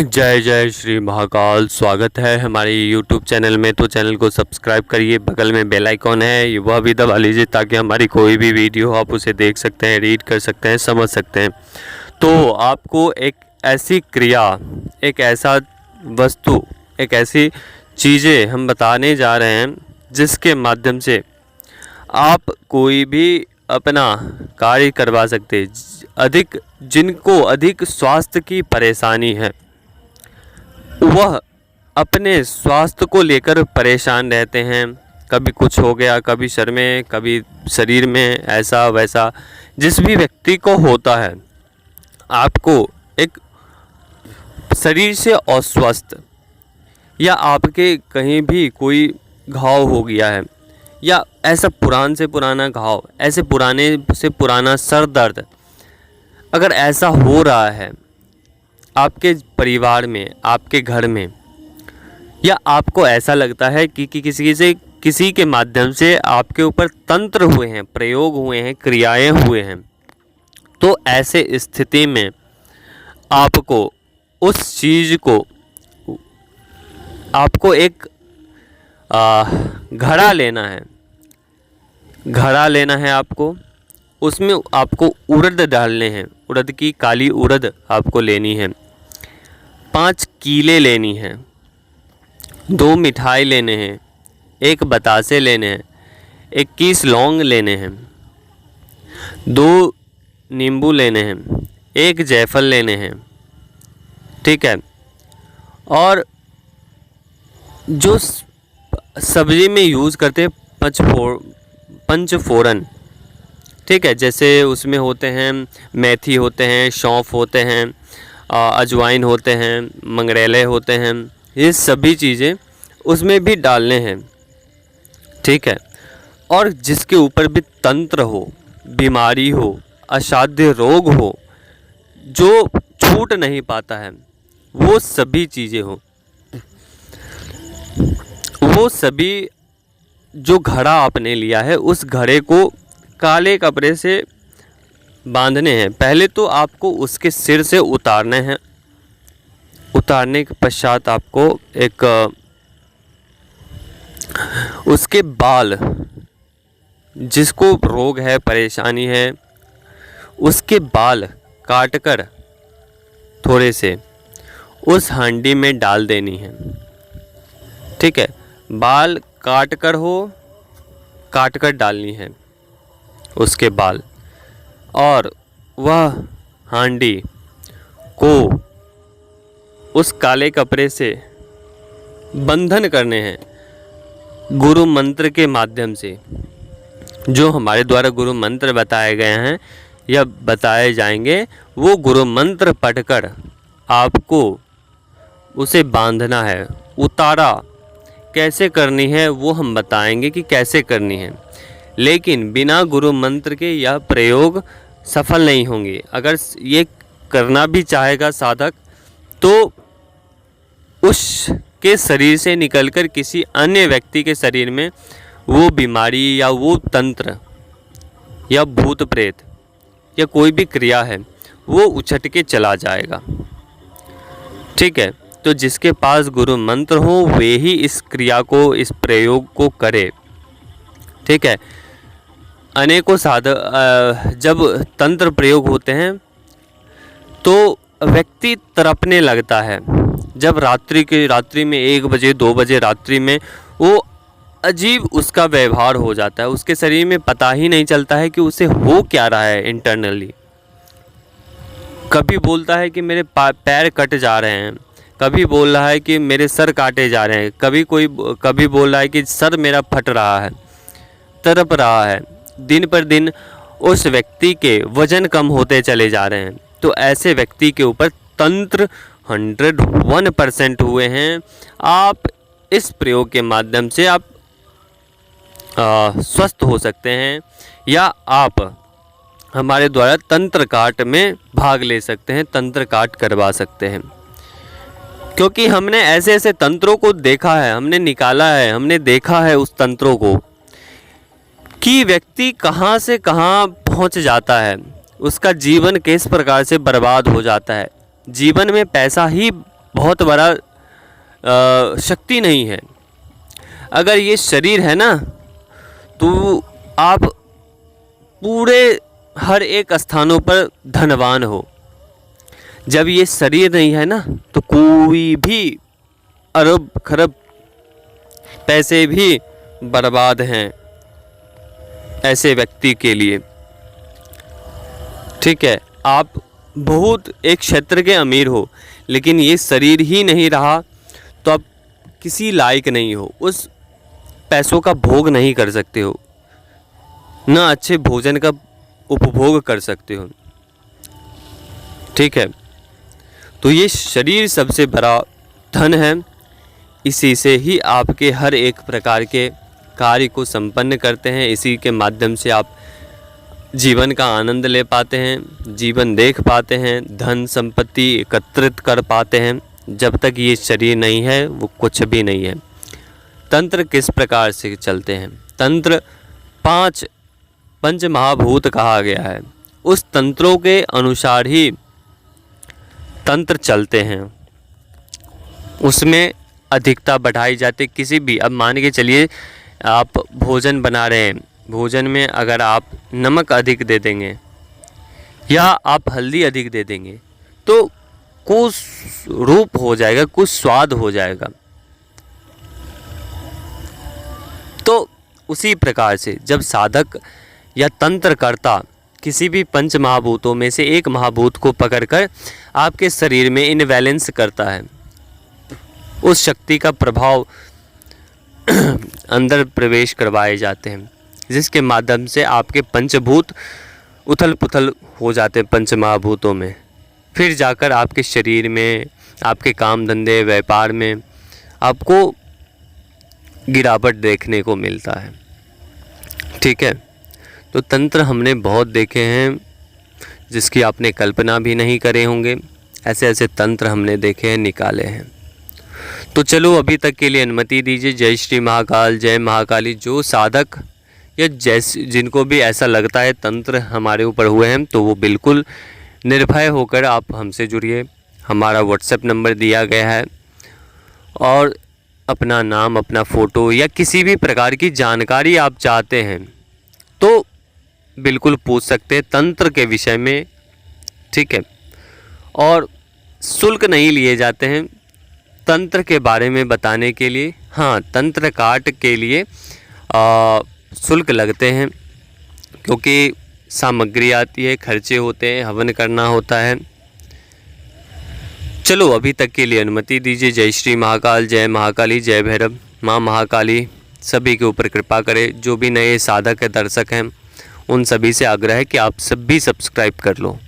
जय जय श्री महाकाल। स्वागत है हमारे YouTube चैनल में। तो चैनल को सब्सक्राइब करिए, बगल में बेल आइकॉन है वह भी दबा लीजिए ताकि हमारी कोई भी वीडियो आप उसे देख सकते हैं, रीड कर सकते हैं, समझ सकते हैं। तो आपको एक ऐसी क्रिया, एक ऐसा वस्तु, एक ऐसी चीज़ें हम बताने जा रहे हैं जिसके माध्यम से आप कोई भी अपना कार्य करवा सकते। जिनको अधिक स्वास्थ्य की परेशानी है, वह अपने स्वास्थ्य को लेकर परेशान रहते हैं। कभी कुछ हो गया, कभी सर में, कभी शरीर में, ऐसा वैसा। जिस भी व्यक्ति को होता है, आपको एक शरीर से अस्वस्थ या आपके कहीं भी कोई घाव हो गया है या ऐसा पुरान से पुराना घाव, ऐसे पुराने से पुराना सर दर्द अगर ऐसा हो रहा है आपके परिवार में, आपके घर में, या आपको ऐसा लगता है कि किसी के माध्यम से आपके ऊपर तंत्र हुए हैं, प्रयोग हुए हैं, क्रियाएं हुए हैं, तो ऐसे स्थिति में आपको उस चीज़ को, आपको एक घड़ा लेना है। घड़ा लेना है आपको, उसमें आपको उड़द डालने हैं। उड़द की काली उड़द आपको लेनी है। 5 कीले लेनी हैं, 2 मिठाई लेने हैं, 1 बतासे लेने हैं, 21 लौंग लेने हैं, 2 नींबू लेने हैं, 1 जायफल लेने हैं। ठीक है। और जो सब्जी में यूज़ करते हैं पंचफोरन, ठीक है, जैसे उसमें होते हैं मेथी होते हैं, सौंफ होते हैं, अजवाइन होते हैं, मंगरेले होते हैं, ये सभी चीज़ें उसमें भी डालने हैं। ठीक है। और जिसके ऊपर भी तंत्र हो, बीमारी हो, असाध्य रोग हो, जो छूट नहीं पाता है, वो सभी चीज़ें हो, वो सभी जो घड़ा आपने लिया है उस घड़े को काले कपड़े से बांधने हैं। पहले तो आपको उसके सिर से उतारने हैं। उतारने के पश्चात आपको एक उसके बाल, जिसको रोग है, परेशानी है, उसके बाल काटकर थोड़े से उस हांडी में डाल देनी है। ठीक है। बाल काट कर डालनी है उसके बाल, और वह हांडी को उस काले कपड़े से बंधन करने हैं गुरु मंत्र के माध्यम से। जो हमारे द्वारा गुरु मंत्र बताए गए हैं या बताए जाएंगे, वो गुरु मंत्र पढ़कर आपको उसे बांधना है। उतारा कैसे करनी है वो हम बताएंगे कि कैसे करनी है, लेकिन बिना गुरु मंत्र के यह प्रयोग सफल नहीं होंगे। अगर ये करना भी चाहेगा साधक, तो उसके शरीर से निकलकर किसी अन्य व्यक्ति के शरीर में वो बीमारी या वो तंत्र या भूत प्रेत या कोई भी क्रिया है, वो उछट के चला जाएगा। ठीक है। तो जिसके पास गुरु मंत्र हो वे ही इस क्रिया को, इस प्रयोग को करे। ठीक है। अनेकों जब तंत्र प्रयोग होते हैं तो व्यक्ति तड़पने लगता है। जब रात्रि में 1 बजे 2 बजे रात्रि में वो अजीब उसका व्यवहार हो जाता है। उसके शरीर में पता ही नहीं चलता है कि उसे हो क्या रहा है इंटरनली। कभी बोलता है कि मेरे पैर कट जा रहे हैं, कभी बोल रहा है कि मेरे सर काटे जा रहे हैं, कभी बोल रहा है कि सर मेरा फट रहा है, तड़प रहा है। दिन पर दिन उस व्यक्ति के वजन कम होते चले जा रहे हैं। तो ऐसे व्यक्ति के ऊपर तंत्र 101% हुए हैं। आप इस प्रयोग के माध्यम से आप स्वस्थ हो सकते हैं, या आप हमारे द्वारा तंत्र काट में भाग ले सकते हैं, तंत्र काट करवा सकते हैं। क्योंकि हमने ऐसे ऐसे तंत्रों को देखा है, हमने निकाला है, हमने देखा है उस तंत्रों को कि व्यक्ति कहाँ से कहाँ पहुँच जाता है, उसका जीवन किस प्रकार से बर्बाद हो जाता है। जीवन में पैसा ही बहुत बड़ा शक्ति नहीं है। अगर ये शरीर है ना, तो आप पूरे हर एक स्थानों पर धनवान हो। जब ये शरीर नहीं है ना, तो कोई भी अरब खरब पैसे भी बर्बाद हैं ऐसे व्यक्ति के लिए। ठीक है, आप बहुत एक क्षेत्र के अमीर हो, लेकिन ये शरीर ही नहीं रहा तो आप किसी लायक नहीं हो, उस पैसों का भोग नहीं कर सकते हो, ना अच्छे भोजन का उपभोग कर सकते हो। ठीक है, तो ये शरीर सबसे बड़ा धन है। इसी से ही आपके हर एक प्रकार के कार्य को संपन्न करते हैं। इसी के माध्यम से आप जीवन का आनंद ले पाते हैं, जीवन देख पाते हैं, धन संपत्ति एकत्रित कर पाते हैं। जब तक ये शरीर नहीं है वो कुछ भी नहीं है। तंत्र किस प्रकार से चलते हैं? तंत्र पंच महाभूत कहा गया है, उस तंत्रों के अनुसार ही तंत्र चलते हैं। उसमें अधिकता बढ़ाई जाती किसी भी, अब मान के चलिए आप भोजन बना रहे हैं, भोजन में अगर आप नमक अधिक दे देंगे या आप हल्दी अधिक दे देंगे तो कुछ रूप हो जाएगा, कुछ स्वाद हो जाएगा। तो उसी प्रकार से जब साधक या तंत्रकर्ता किसी भी पंच महाभूतों में से एक महाभूत को पकड़कर आपके शरीर में इनबैलेंस करता है, उस शक्ति का प्रभाव अंदर प्रवेश करवाए जाते हैं, जिसके माध्यम से आपके पंचभूत उथल पुथल हो जाते हैं पंच महाभूतों में। फिर जाकर आपके शरीर में, आपके काम धंधे व्यापार में आपको गिरावट देखने को मिलता है। ठीक है, तो तंत्र हमने बहुत देखे हैं जिसकी आपने कल्पना भी नहीं करे होंगे। ऐसे ऐसे तंत्र हमने देखे हैं, निकाले हैं। तो चलो अभी तक के लिए अनुमति दीजिए। जय श्री महाकाल, जय महाकाली। जो साधक या जैसे जिनको भी ऐसा लगता है तंत्र हमारे ऊपर हुए हैं, तो वो बिल्कुल निर्भय होकर आप हमसे जुड़िए। हमारा व्हाट्सएप नंबर दिया गया है, और अपना नाम, अपना फ़ोटो या किसी भी प्रकार की जानकारी आप चाहते हैं तो बिल्कुल पूछ सकते हैं तंत्र के विषय में। ठीक है, और शुल्क नहीं लिए जाते हैं तंत्र के बारे में बताने के लिए। हाँ, तंत्र काट के लिए शुल्क लगते हैं, क्योंकि सामग्री आती है, खर्चे होते हैं, हवन करना होता है। चलो अभी तक के लिए अनुमति दीजिए। जय श्री महाकाल, जय महाकाली, जय भैरव। माँ महाकाली सभी के ऊपर कृपा करे। जो भी नए साधक है, दर्शक हैं, उन सभी से आग्रह है कि आप सब भी सब्सक्राइब कर लो।